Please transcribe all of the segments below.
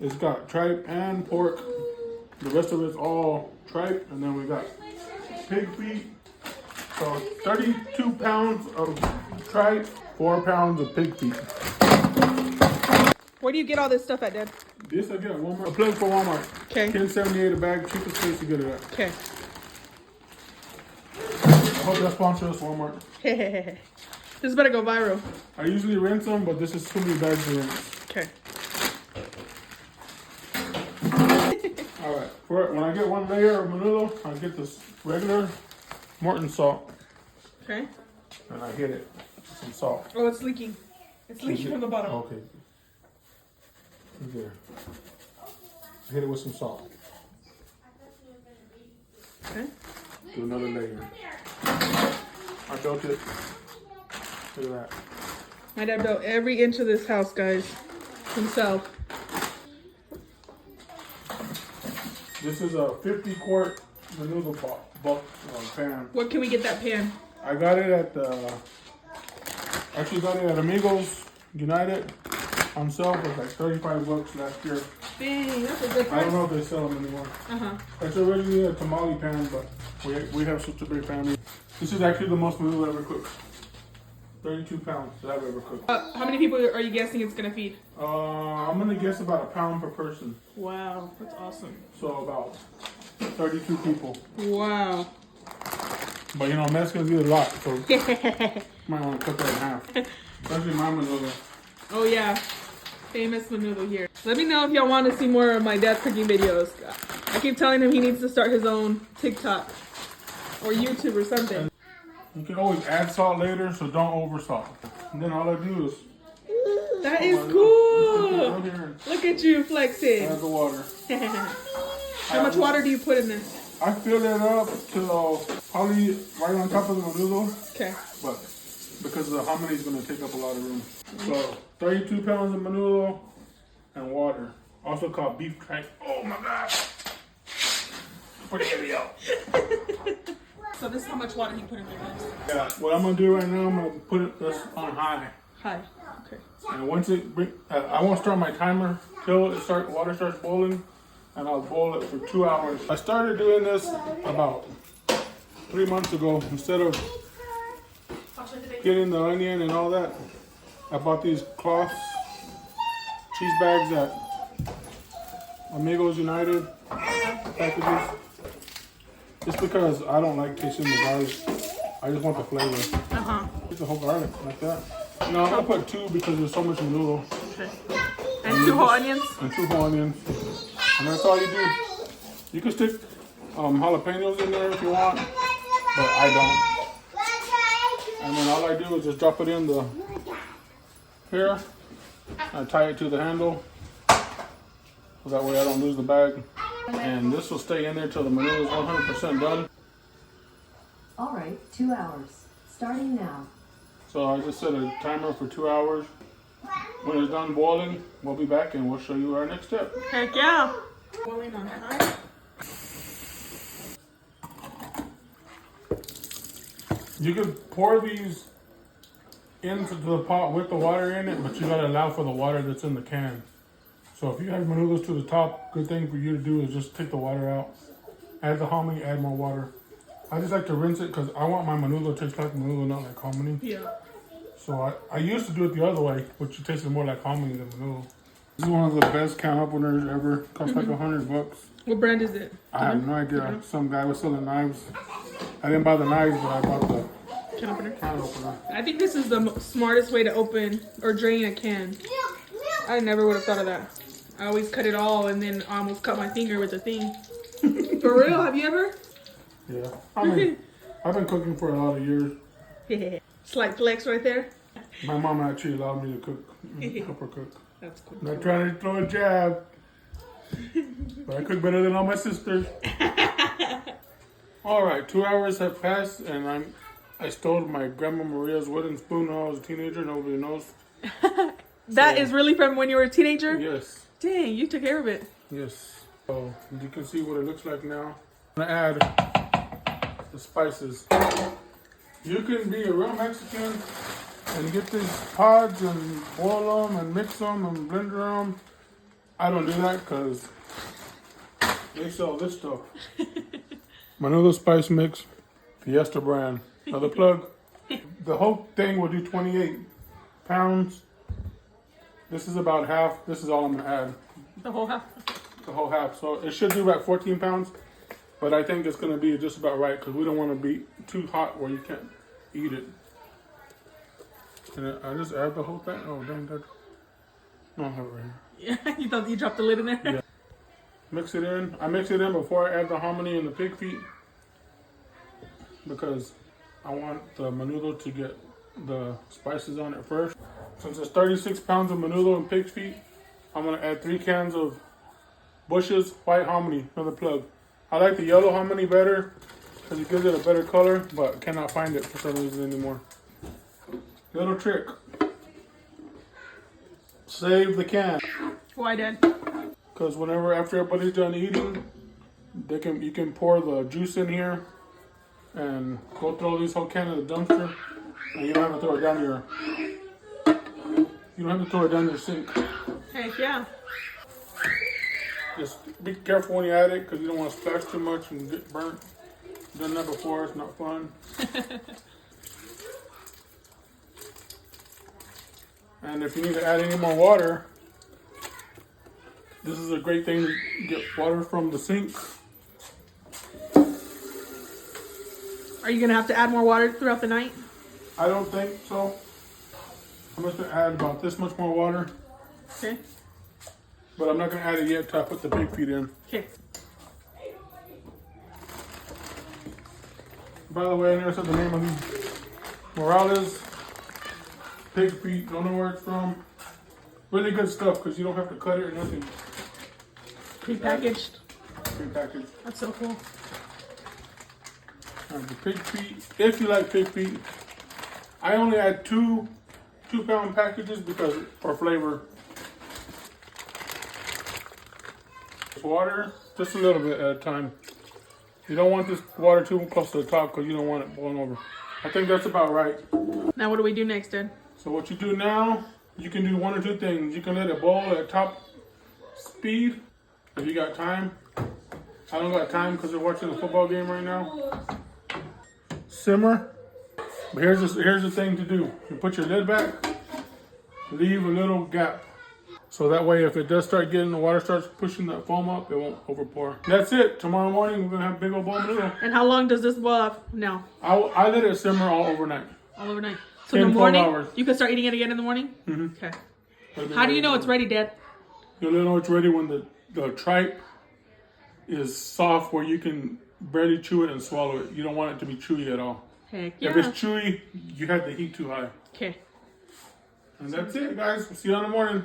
It's got tripe and pork. The rest of it's all tripe, and then we got pig feet. So 32 pounds of tripe, 4 pounds of pig feet. Where do you get all this stuff at, Dad? This I get at Walmart. A plug for Walmart. Okay. $10.78 a bag, cheapest place to get it at. Okay. I hope that sponsors us, Walmart. This better go viral. I usually rinse them, but this is too many bags to rinse. Okay. Alright, when I get one layer of menudo, I get this regular Morton salt. Okay. And I hit it with some salt. Oh, it's leaking. It's leaking from the bottom. Okay. There. I hit it with some salt. Okay. Do another layer. I built it. Look at that. My dad built every inch of this house, guys, himself. This is a 50-quart menudo pan. What can we get that pan? I got it at actually got it at Amigos United on sale for like $35 last year. Dang, that's a good price. I don't know if they sell them anymore. It's originally a tamale pan, but we have such a big family. This is actually the most menudo I've ever cooked. 32 pounds that I've ever cooked. How many people are you guessing it's gonna feed? I'm gonna guess about a pound per person. Wow, that's awesome. So about 32 people. Wow. But you know, Mexicans eat a lot, so might want to cut that in half. Especially my menudo. Oh yeah, famous menudo here. Let me know if y'all want to see more of my dad's cooking videos. I keep telling him he needs to start his own TikTok or YouTube or something. You can always add salt later, so don't over salt. And then all I do is... That is cool! Look at you flexing. Add the water. How much water do you put in this? I fill it up to probably right on top of the menudo. Okay. But because the hominy is going to take up a lot of room. So 32 pounds of menudo and water. Also called beef tripe. Oh my God. Put the video. So this is how much water you put in there, guys. Yeah, what I'm going to do right now, I'm going to put this on high. High. Okay. And once it, I won't start my timer till water starts boiling, and I'll boil it for 2 hours. I started doing this about 3 months ago. Instead of getting the onion and all that, I bought these cloths, cheese bags at Amigos United packages. Just because I don't like tasting the garlic. I just want the flavor. Just the whole garlic like that. No, I'm gonna put 2 because there's so much menudo. Okay. And 2 whole onions? And 2 whole onions. And that's all you do. You can stick jalapenos in there if you want, but I don't. And then all I do is just drop it in here. I tie it to the handle. So that way I don't lose the bag. And this will stay in there till the menudo is 100% done. All right, 2 hours. Starting now. So I just set a timer for 2 hours. When it's done boiling, we'll be back and we'll show you our next step. Heck yeah. Boiling on high. You can pour these into the pot with the water in it, but you gotta allow for the water that's in the can. So if you have menudos to the top, good thing for you to do is just take the water out. Add the hominy, add more water. I just like to rinse it because I want my menudo to taste like menudo, not like hominy. Yeah. So I used to do it the other way, which tasted more like hominy than menudo. This is one of the best can openers ever. Costs like $100. What brand is it? I have no idea. Some guy was selling knives. I didn't buy the knives, but I bought the Can opener. can opener. I think this is the smartest way to open or drain a can. I never would have thought of that. I always cut it all and then I almost cut my finger with the thing. For real? Have you ever? Yeah. I mean, I've been cooking for a lot of years. Slight flex right there. My mom actually allowed me to cook, help her cook. That's cool. Not trying to throw a jab, but I cook better than all my sisters. All right, 2 hours have passed, and I stole my Grandma Maria's wooden spoon when I was a teenager. Nobody knows. That is really from when you were a teenager? Yes. Dang, you took care of it. Yes. So you can see what it looks like now. I'm gonna add the spices. You can be a real Mexican and get these pods and boil them and mix them and blender them. I don't do that because they sell this stuff. Menudo spice mix, Fiesta brand. Another plug. The whole thing will do 28 pounds. This is about half. This is all I'm gonna add. The whole half. The whole half. So it should do about 14 pounds. But I think it's gonna be just about right because we don't want to be too hot where you can't eat it. And I just add the whole thing. Oh dang, that. No, I have it right here. Yeah, you thought you dropped the lid in there? Yeah. Mix it in. I mix it in before I add the hominy and the pig feet because I want the menudo to get the spices on it first. Since it's 36 pounds of menudo and pig feet, I'm gonna add 3 cans of Bush's white hominy. Another plug. I like the yellow hominy better because it gives it a better color, but cannot find it for some reason anymore. Little trick. Save the can. Why, Dad? Because whenever after everybody's done eating, you can pour the juice in here and go throw this whole can in the dumpster, and you don't have to throw it down your sink. Heck yeah. Just be careful when you add it because you don't want to splash too much and get burnt. Done that before, it's not fun. And if you need to add any more water, this is a great thing to get water from the sink. Are you going to have to add more water throughout the night? I don't think so. I'm just going to add about this much more water. Okay. But I'm not going to add it yet till I put the pig feet in. Okay. By the way, I never said the name of these. Morales pig feet. Don't know where it's from. Really good stuff because you don't have to cut it or nothing. Prepackaged. Prepackaged. That's so cool. The pig feet. If you like pig feet, I only add 2-pound packages because for flavor. Water, just a little bit at a time. You don't want this water too close to the top because you don't want it boiling over. I think that's about right. Now what do we do next, Dad? So what you do now, you can do one or two things. You can let it boil at top speed if you got time. I don't got time because we're watching a football game right now. Simmer. But here's the thing to do. You put your lid back, leave a little gap. So that way if it does start getting, the water starts pushing that foam up, it won't overpour. That's it. Tomorrow morning we're going to have a big old bowl of noodle. And how long does this boil up now? I let it simmer all overnight. All overnight. So 10, in the morning, 12 hours. you can start eating it again in the morning? Mm-hmm. Okay. How do you know it's ready, Dad? You'll know it's ready when the tripe is soft where you can barely chew it and swallow it. You don't want it to be chewy at all. Heck yeah. If it's chewy, you have the heat too high. Okay. And that's it, guys. We'll see you in the morning.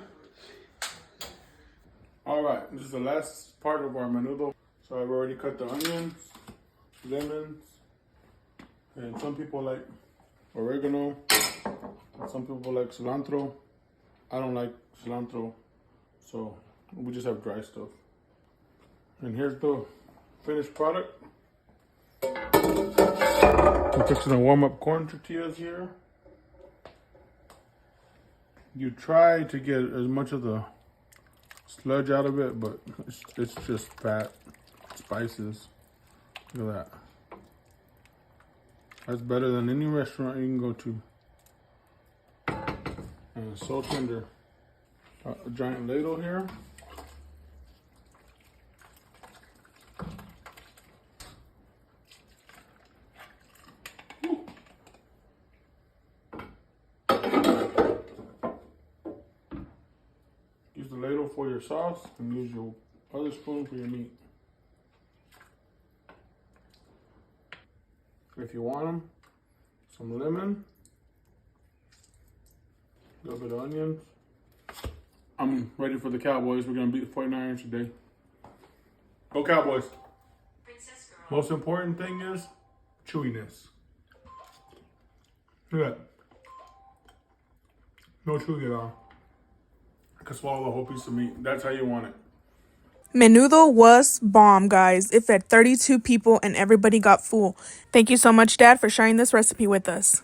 All right, this is the last part of our menudo. So I've already cut the onions, lemons, and some people like oregano, and some people like cilantro. I don't like cilantro, so we just have dry stuff. And here's the finished product. I'm fixing to warm up corn tortillas here. You try to get as much of the sludge out of it, but it's just fat, spices. Look at that. That's better than any restaurant you can go to. And it's so tender. A giant ladle here. Use the ladle for your sauce and use your other spoon for your meat. If you want them, some lemon, a little bit of onions. I'm ready for the Cowboys. We're going to beat the 49ers today. Go Cowboys. Most important thing is chewiness. Look at that. No chewy at all. I can swallow the whole piece of meat. That's how you want it. Menudo was bomb, guys. It fed 32 people and everybody got full. Thank you so much, Dad, for sharing this recipe with us.